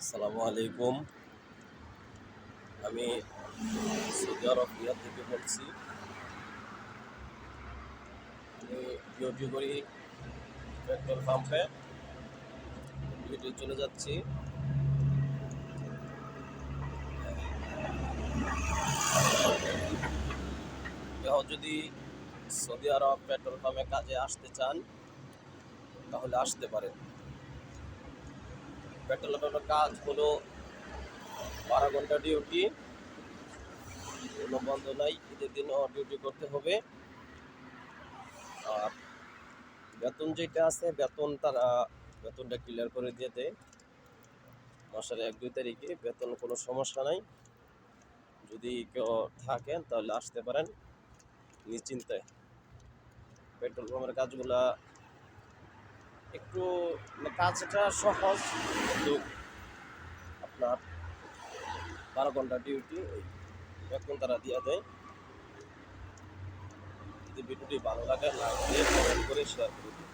আসসালামু আলাইকুম। আমি সৌদি আরব রিয়াদ থেকে বলছি। আমি ডিউটি করি পেট্রোল পাম্পে। ডিউটি চলে যাচ্ছি। কেউ যদি সৌদি আরব পেট্রোল পাম্পে কাজে আসতে চান তাহলে আসতে পারেন। পেট্রোল পাম্পের কাজ হলো 12 ঘন্টা ডিউটি, কোনো বন্ধ নাই। ঈদের দিনও ডিউটি করতে হবে। আর বেতন যেটা আছে বেতনটা ক্লিয়ার করে দিয়ে দেয় মাসের 1-2 তারিখে। বেতন কোনো সমস্যা নাই। যদি কেউ থাকেন তাহলে আসতে পারেন নিশ্চিন্তে। পেট্রোল পাম্পের কাজগুলা একটু কাজটা সহজ, কিন্তু আপনার 12 ঘন্টা ডিউটি, বেতন তারা দিয়ে দেয়। যদি ভিডিওটি ভালো লাগে লাইক দিয়ে কমেন্ট করে শেয়ার করে দিন।